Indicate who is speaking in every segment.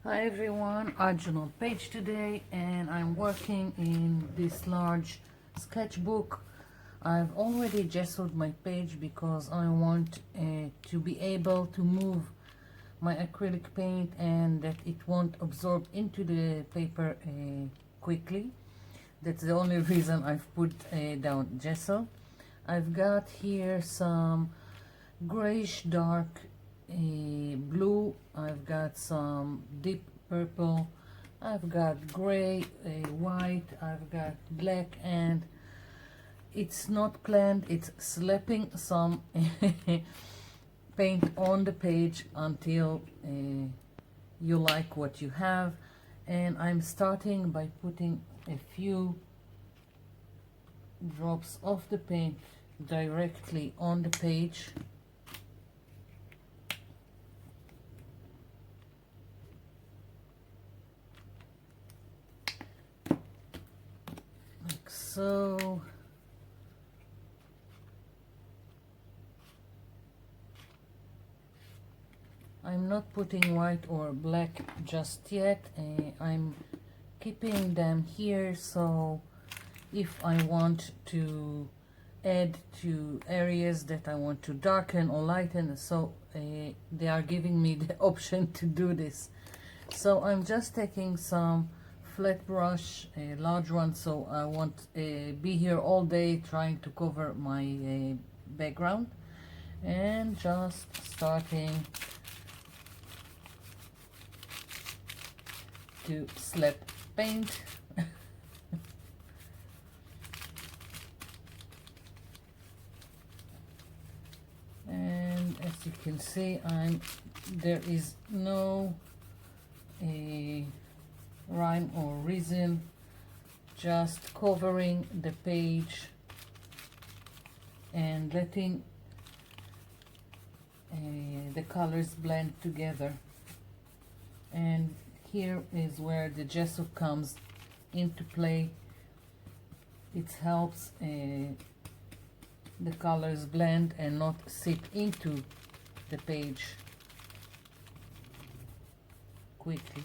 Speaker 1: Hi everyone, Arjunal page today, and I'm working in this large sketchbook. I've already gessoed my page because I want to be able to move my acrylic paint and that it won't absorb into the paper quickly. That's the only reason I've put down gesso. I've got here some grayish dark blue, I've got some deep purple, I've got gray, white, I've got black, and it's not planned, it's slapping some paint on the page until you like what you have. And I'm starting by putting a few drops of the paint directly on the page. Like so. I'm not putting white or black just yet. I'm keeping them here, so if I want to add to areas that I want to darken or lighten, so they are giving me the option to do this. So I'm just taking some flat brush, a large one, so I won't be here all day trying to cover my background, and just starting to slap paint. And as you can see, there is no rhyme or reason, just covering the page and letting the colors blend together. And here is where the gesso comes into play. It helps the colors blend and not seep into the page quickly.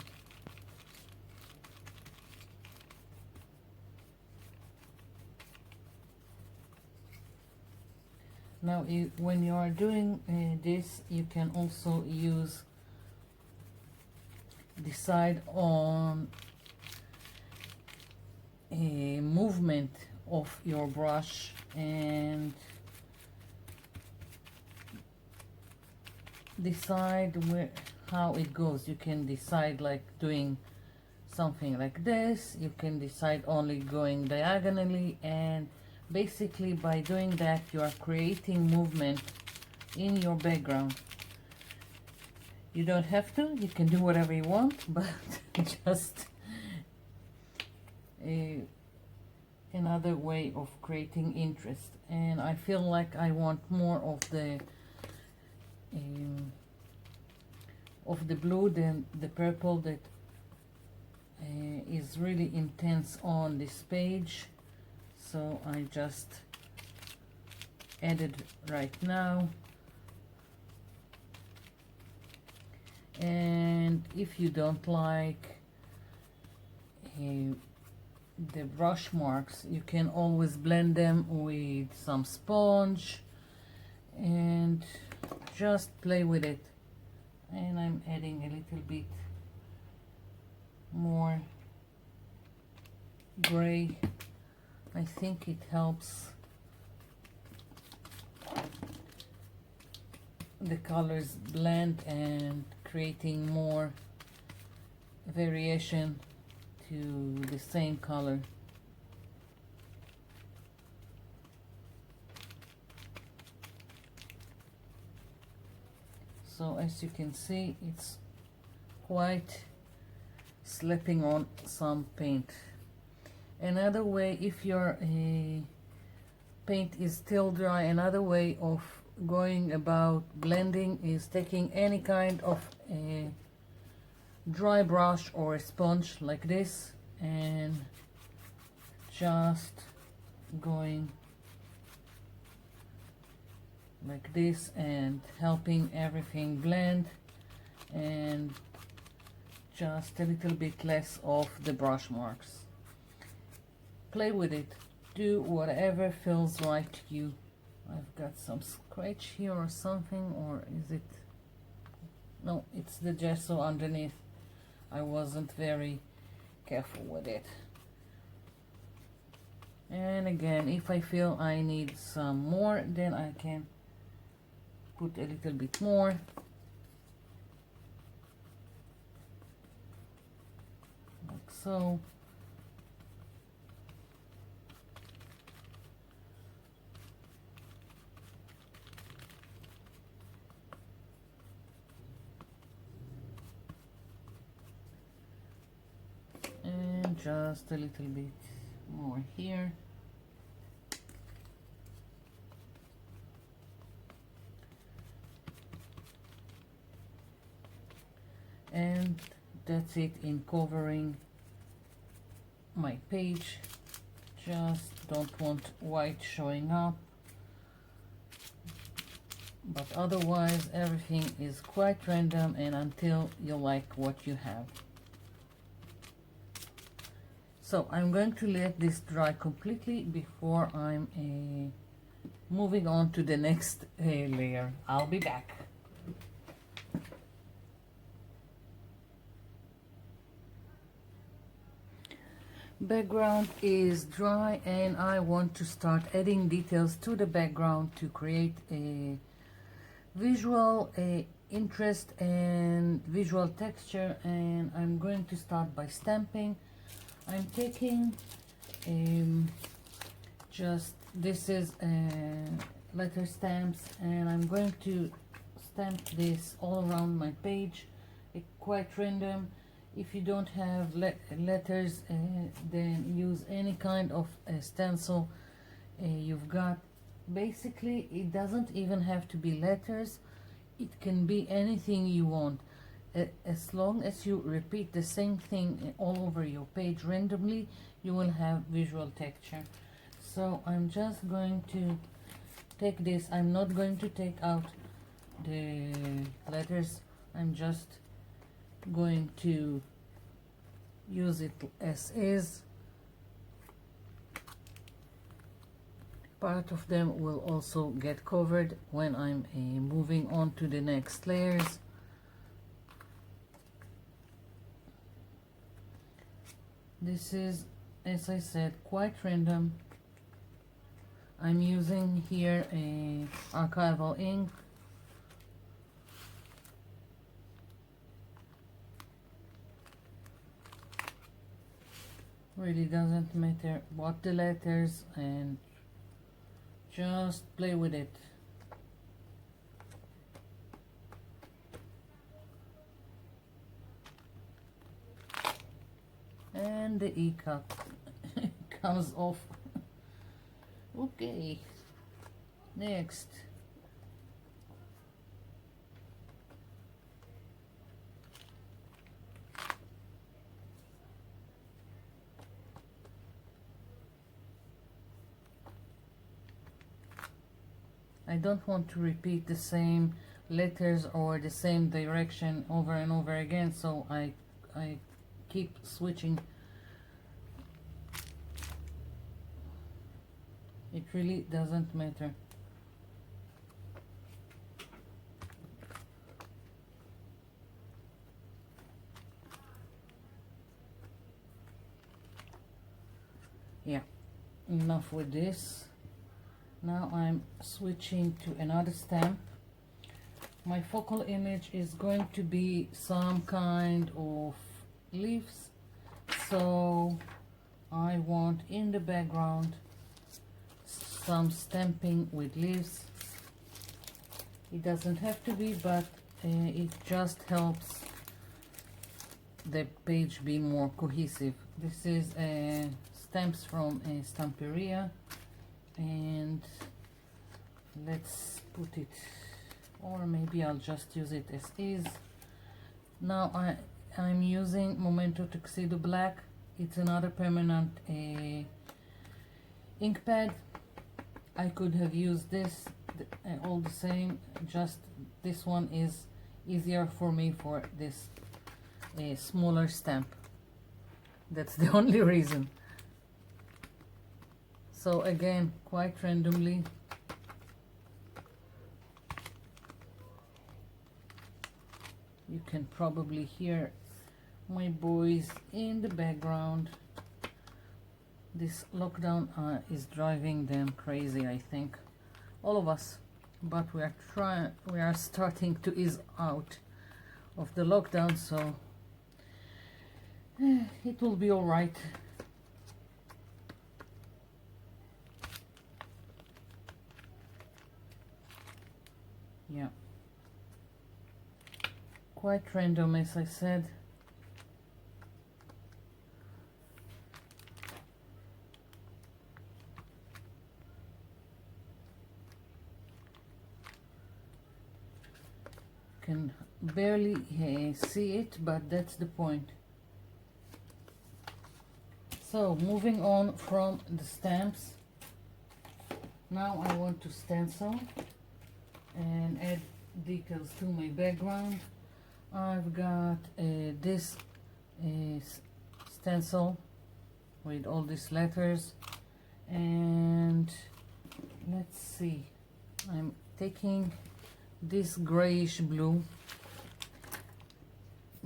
Speaker 1: Now, when you are doing this, you can also decide on a movement of your brush and decide how it goes. You can decide like doing something like this, you can decide only going diagonally, and basically by doing that you are creating movement in your background. You don't have to, you can do whatever you want, but just another way of creating interest. And I feel like I want more of the blue than the purple that is really intense on this page, so I just added right now. And if you don't like the brush marks, you can always blend them with some sponge and just play with it. And I'm adding a little bit more gray. I think it helps the colors blend and creating more variation to the same color. So as you can see, it's quite slapping on some paint. Another way, if your paint is still dry, another way of going about blending is taking any kind of a dry brush or a sponge like this and just going like this and helping everything blend and just a little bit less of the brush marks. Play with it, do whatever feels right to you. I've got some scratch here or something, or is it, no, it's the gesso underneath. I wasn't very careful with it. And again, if I feel I need some more, then I can put a little bit more. Like so. And just a little bit more here. And that's it in covering my page. Just don't want white showing up, but otherwise everything is quite random and until you like what you have. So I'm going to let this dry completely before I'm moving on to the next layer. I'll be back. Background is dry and I want to start adding details to the background to create a visual interest and visual texture, and I'm going to start by stamping. I'm taking just, this is letter stamps, and I'm going to stamp this all around my page, quite random. If you don't have letters, then use any kind of stencil you've got. Basically, it doesn't even have to be letters. It can be anything you want. As long as you repeat the same thing all over your page randomly, you will have visual texture. So I'm just going to take this. I'm not going to take out the letters. I'm just going to use it as is. Part of them will also get covered when I'm moving on to the next layers. This is, as I said, quite random. I'm using here a archival ink. Really doesn't matter what the letters, and just play with it. And the e-cup comes off. Okay, next. I don't want to repeat the same letters or the same direction over and over again, so I keep switching. It really doesn't matter. Yeah, enough with this. Now I'm switching to another stamp. My focal image is going to be some kind of leaves, so I want in the background some stamping with leaves. It doesn't have to be, but it just helps the page be more cohesive. This is stamps from a Stamperia, and let's put it, or maybe I'll just use it as is. Now I'm using Momento Tuxedo Black. It's another permanent ink pad. I could have used this all the same, just this one is easier for me for this a smaller stamp. That's the only reason. So again, quite randomly. You can probably hear my boys in the background. This lockdown is driving them crazy, I think. All of us. But we are starting to ease out of the lockdown, so it will be all right. Yeah. Quite random, as I said. Can barely see it, but that's the point. So moving on from the stamps, now I want to stencil and add details to my background. I've got this stencil with all these letters, and let's see, I'm taking this grayish blue.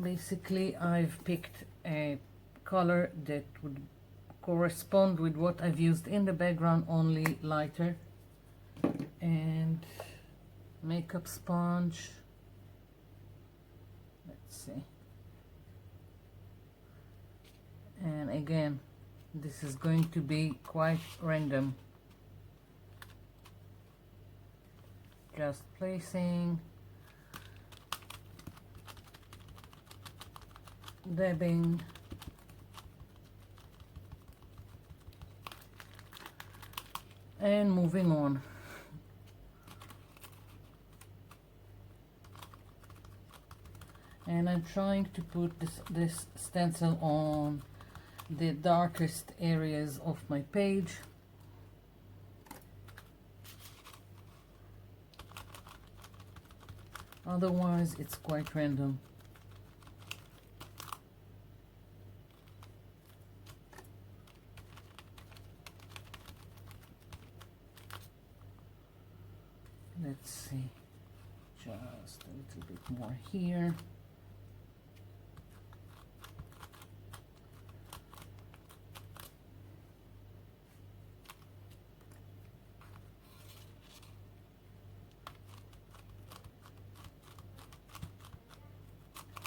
Speaker 1: Basically, I've picked a color that would correspond with what I've used in the background, only lighter. And makeup sponge, let's see, and again, this is going to be quite random. Just placing, dabbing, and moving on. And I'm trying to put this stencil on the darkest areas of my page. Otherwise, it's quite random. Let's see, just a little bit more here.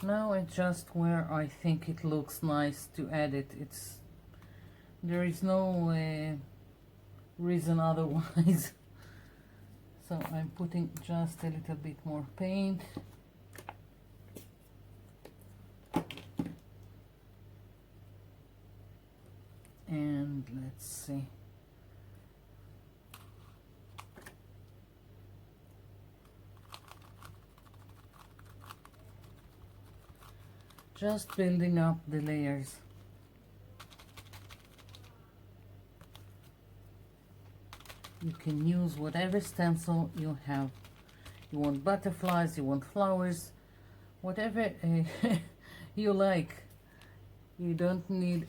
Speaker 1: Now it's just where I think it looks nice to add it. There is no reason otherwise. So I'm putting just a little bit more paint. And let's see. Just building up the layers. You can use whatever stencil you have. You want butterflies, you want flowers, whatever you like. You don't need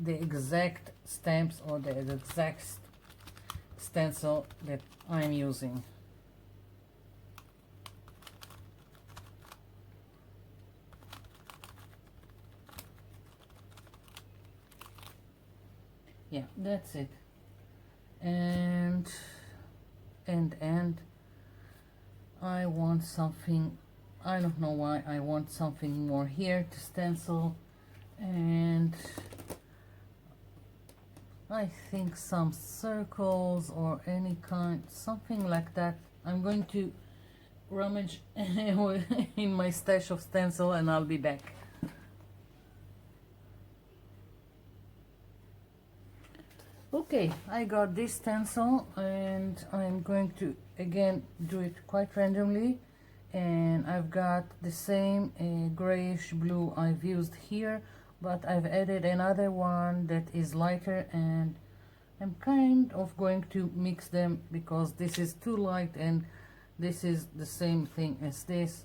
Speaker 1: the exact stamps or the exact stencil that I'm using. Yeah, that's it. And I want something, I don't know why, I want something more here to stencil, and I think some circles or any kind, something like that. I'm going to rummage in my stash of stencil and I'll be back. Okay, I got this stencil and I'm going to again do it quite randomly, and I've got the same grayish blue I've used here, but I've added another one that is lighter, and I'm kind of going to mix them because this is too light and this is the same thing as this,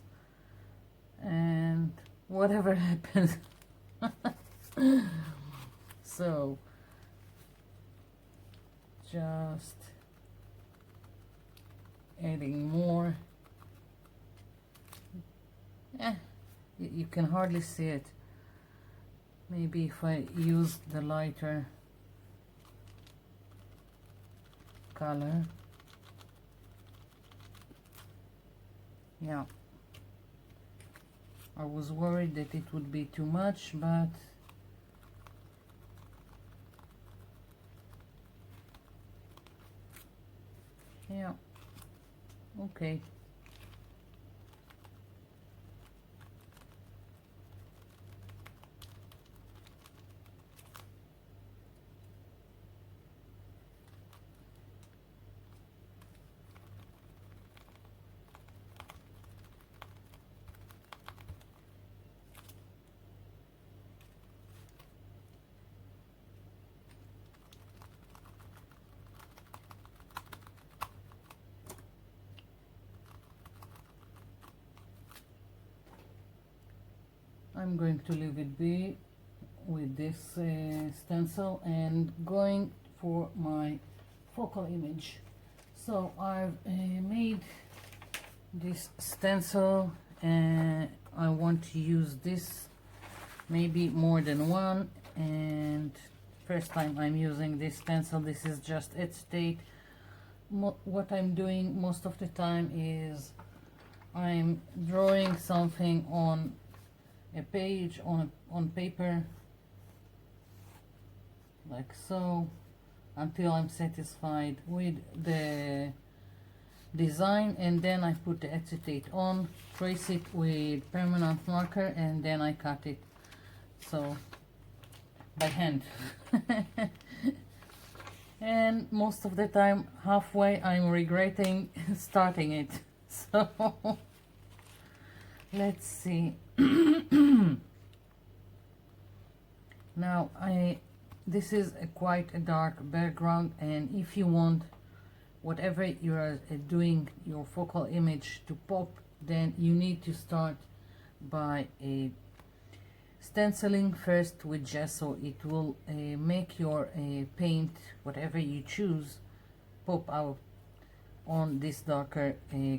Speaker 1: and whatever happens. So just adding more. You can hardly see it. Maybe if I use the lighter color. Yeah, I was worried that it would be too much, but yeah, okay. I'm going to leave it be with this stencil and going for my focal image. So I've made this stencil and I want to use this, maybe more than one, and first time I'm using this stencil. This is just acetate. What I'm doing most of the time is I'm drawing something on a page, on paper, like so, until I'm satisfied with the design, and then I put the acetate on, trace it with permanent marker, and then I cut it, so by hand. And most of the time, halfway, I'm regretting starting it. So let's see. Now this is quite a dark background, and if you want whatever you are doing your focal image to pop, then you need to start by stenciling first with gesso. It will make your paint, whatever you choose, pop out on this darker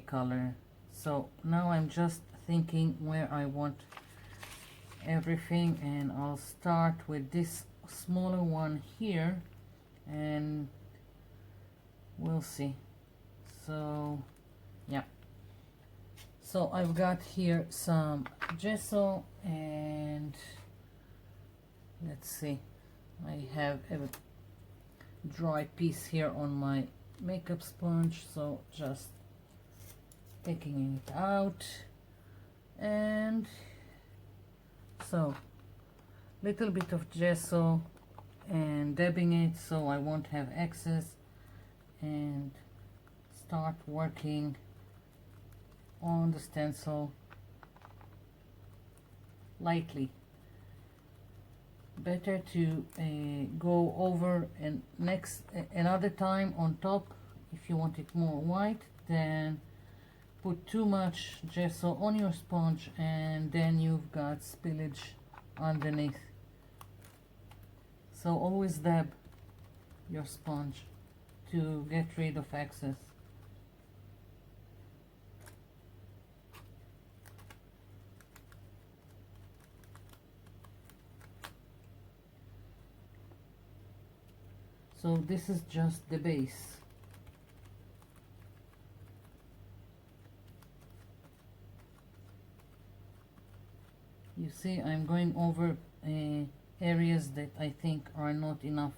Speaker 1: color. So now I'm just thinking where I want everything, and I'll start with this smaller one here and we'll see. So yeah, so I've got here some gesso, and let's see, I have a dry piece here on my makeup sponge, so just taking it out, and so little bit of gesso and dabbing it so I won't have excess, and start working on the stencil lightly. Better to go over and another time on top if you want it more white, than put too much gesso on your sponge and then you've got spillage underneath. So always dab your sponge to get rid of excess. So this is just the base. You see, I'm going over areas that I think are not enough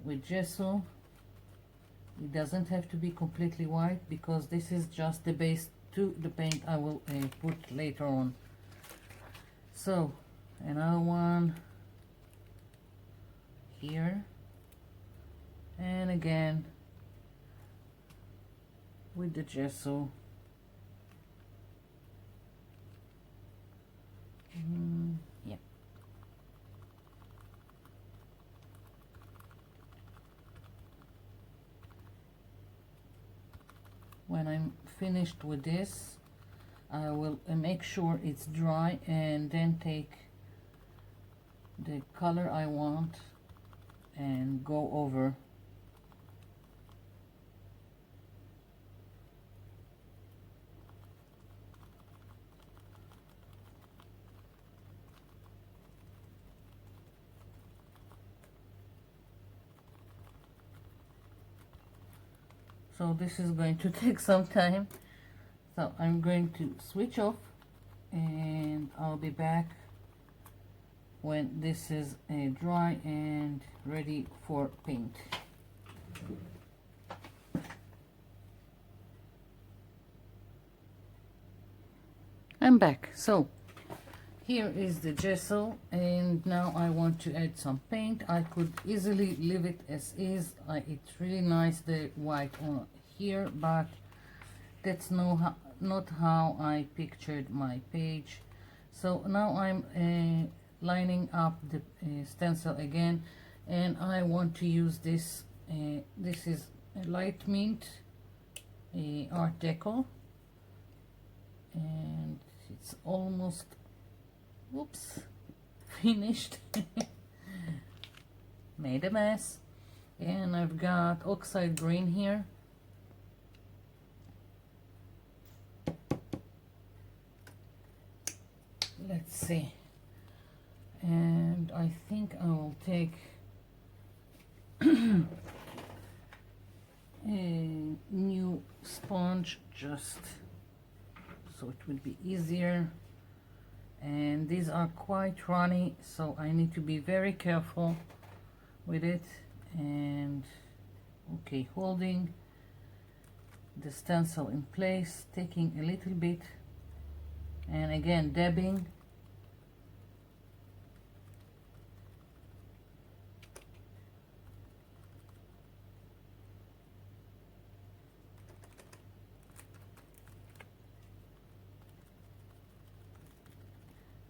Speaker 1: with gesso. It doesn't have to be completely white because this is just the base to the paint I will put later on. So another one here, and again with the gesso. Yeah. When I'm finished with this, I will make sure it's dry and then take the color I want and go over. So this is going to take some time. So I'm going to switch off and I'll be back when this is dry and ready for paint. I'm back. So here is the gesso, and now I want to add some paint. I could easily leave it as is. It's really nice, the white on here, but that's not how I pictured my page. So now I'm lining up the stencil again, and I want to use this. This is a light mint Art Deco, and it's almost, whoops, finished. Made a mess. And I've got oxide green here. Let's see. And I think I will take a new sponge just so it will be easier. And these are quite runny, so I need to be very careful with it. And okay, holding the stencil in place, taking a little bit, and again dabbing.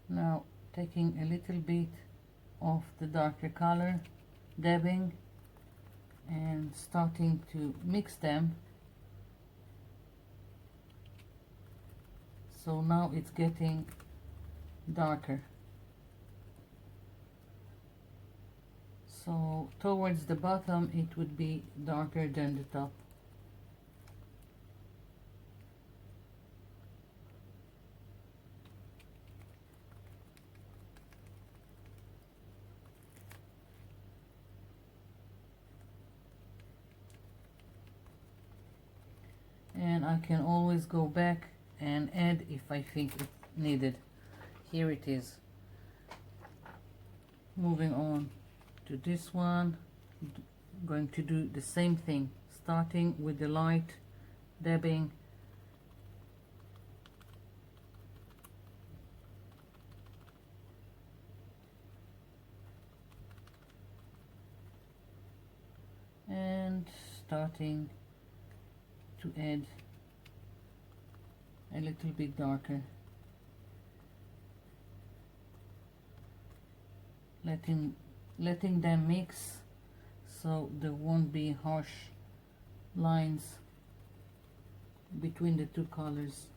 Speaker 1: Now taking a little bit of the darker color, dabbing, and starting to mix them. So now it's getting darker. So towards the bottom it would be darker than the top. And I can always go back and add if I think it's needed. Here it is. Moving on to this one, going to do the same thing, starting with the light, dabbing, and starting to add a little bit darker, letting them mix so there won't be harsh lines between the two colors.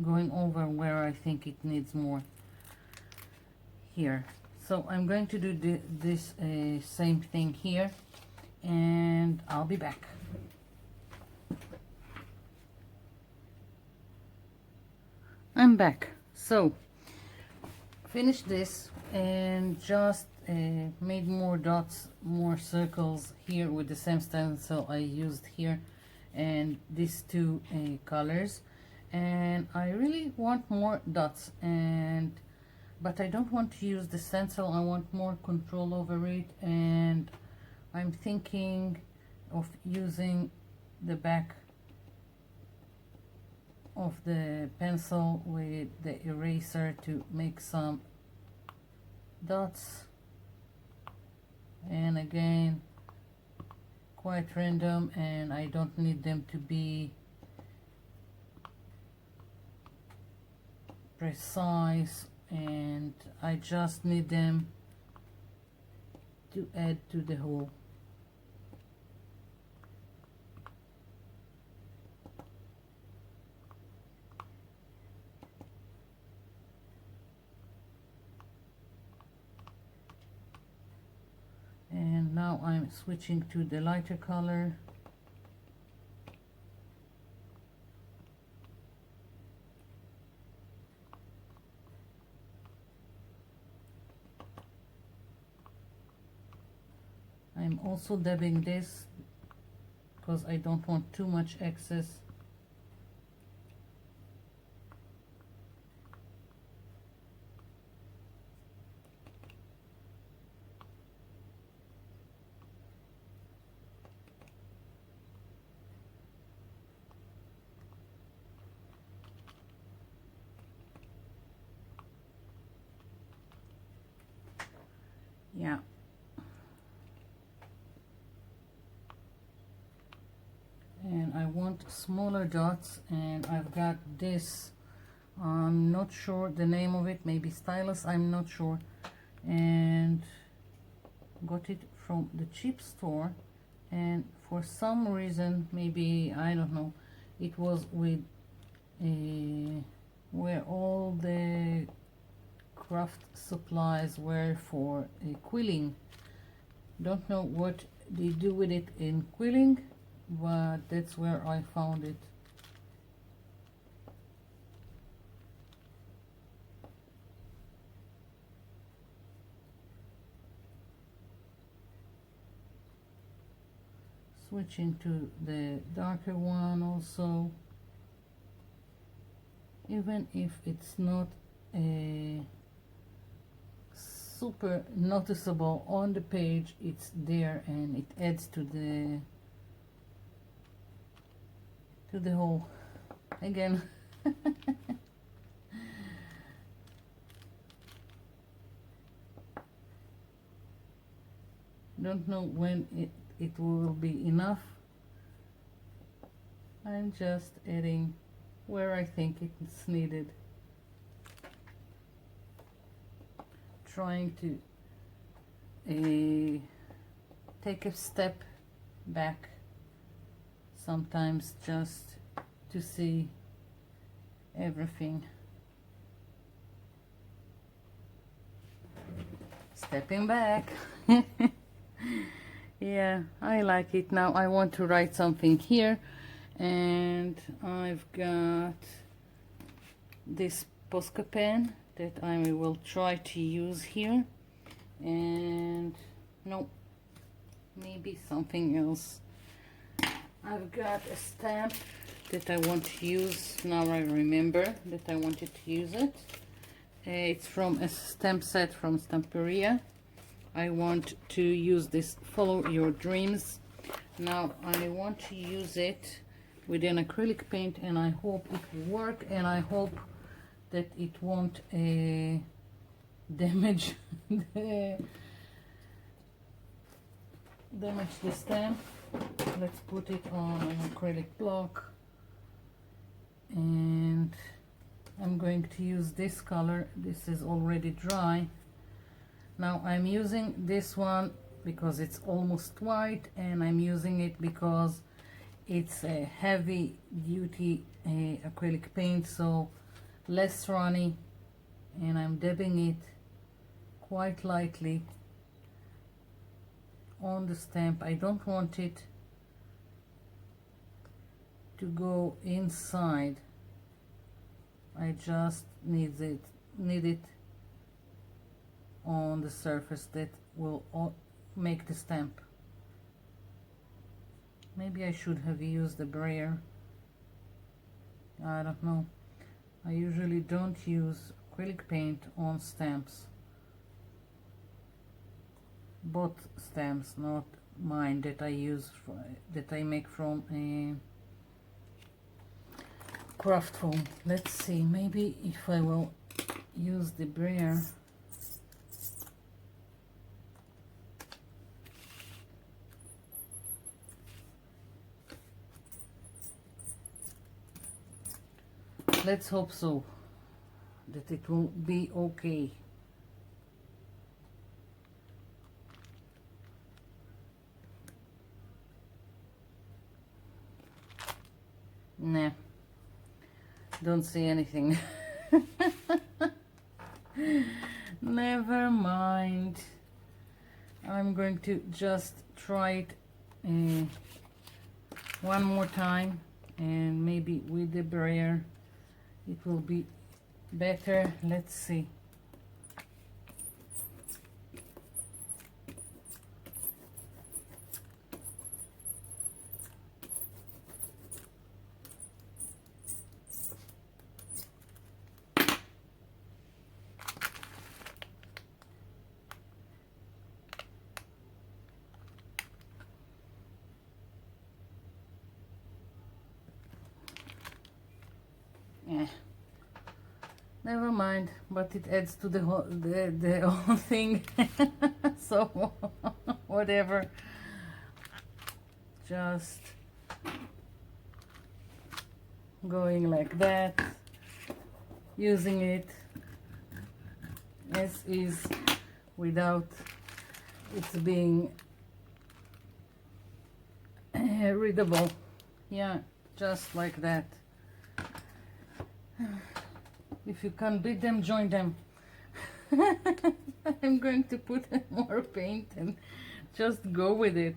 Speaker 1: Going over where I think it needs more here. So I'm going to do this same thing here, and I'll be back. I'm back. So finished this and just made more dots, more circles here with the same stencil I used here, and these two colors. And I really want more dots, but I don't want to use the stencil. I want more control over it, and I'm thinking of using the back of the pencil with the eraser to make some dots. and again quite random, and I don't need them to be precise, and I just need them to add to the whole. And now I'm switching to the lighter color. I'm also dabbing this because I don't want too much excess. Yeah. And I want smaller dots, and I've got this, I'm not sure the name of it, maybe stylus, I'm not sure, and got it from the cheap store, and for some reason, maybe I don't know, it was with where all the craft supplies were for quilling. Don't know what they do with it in quilling, but that's where I found it. Switching to the darker one also, even if it's not super noticeable on the page, it's there and it adds to the whole. Again, don't know when it will be enough. I'm just adding where I think it's needed, trying to take a step back sometimes just to see everything. Stepping back. Yeah, I like it. Now I want to write something here, and I've got this Posca pen that I will try to use here, and no, maybe something else. I've got a stamp that I want to use. Now I remember that I wanted to use it. It's from a stamp set from Stamperia. I want to use this Follow Your Dreams. Now I want to use it with an acrylic paint, and I hope it will work, and I hope that it won't damage the stamp. Let's put it on an acrylic block, and I'm going to use this color. This is already dry. Now I'm using this one because it's almost white, and I'm using it because it's a heavy duty acrylic paint, so less runny, and I'm dabbing it quite lightly on the stamp. I don't want it to go inside. I just need it on the surface that will make the stamp. Maybe I should have used the brayer. I don't know. I usually don't use acrylic paint on stamps. Both stamps, not mine that I use that I make from a craft foam. Let's see, maybe if I will use the brayer. Let's hope so, that it will be okay. Nah, don't see anything. Never mind. I'm going to just try it one more time, and maybe with the brayer it will be better. Let's see. Yeah, never mind, but it adds to the whole thing. So whatever, just going like that, using it as is without it being readable. Yeah, just like that. If you can beat them, join them. I'm going to put more paint and just go with it.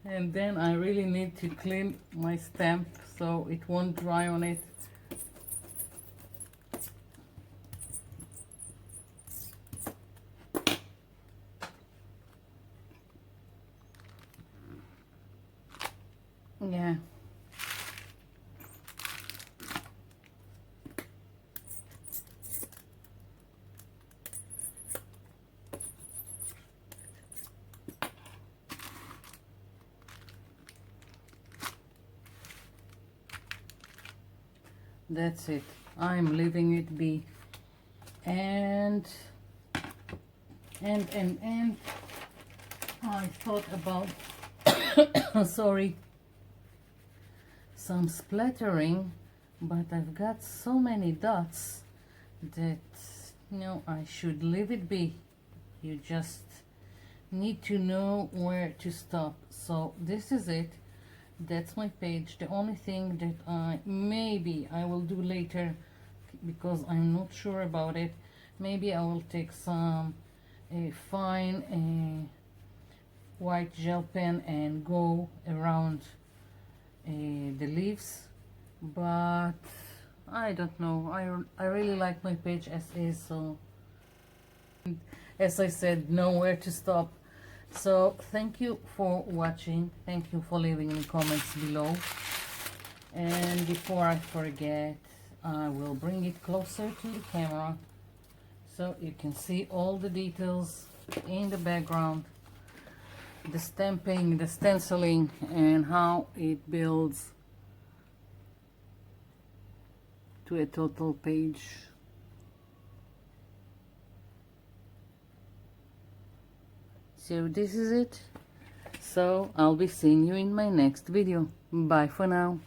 Speaker 1: And then I really need to clean my stamp so it won't dry on it. Yeah. That's it. I'm leaving it be. And I thought about sorry, some splattering, but I've got so many dots that no, I should leave it be. You just need to know where to stop. So this is it. That's my page. The only thing that maybe I will do later, because I'm not sure about it, maybe I will take some fine white gel pen and go around the leaves, but I don't know. I really like my page as is, so as I said, nowhere to stop. So thank you for watching. Thank you for leaving any comments below. And before I forget, I will bring it closer to the camera so you can see all the details in the background, the stamping, the stenciling, and how it builds to a total page. So this is it. So I'll be seeing you in my next video. Bye for now.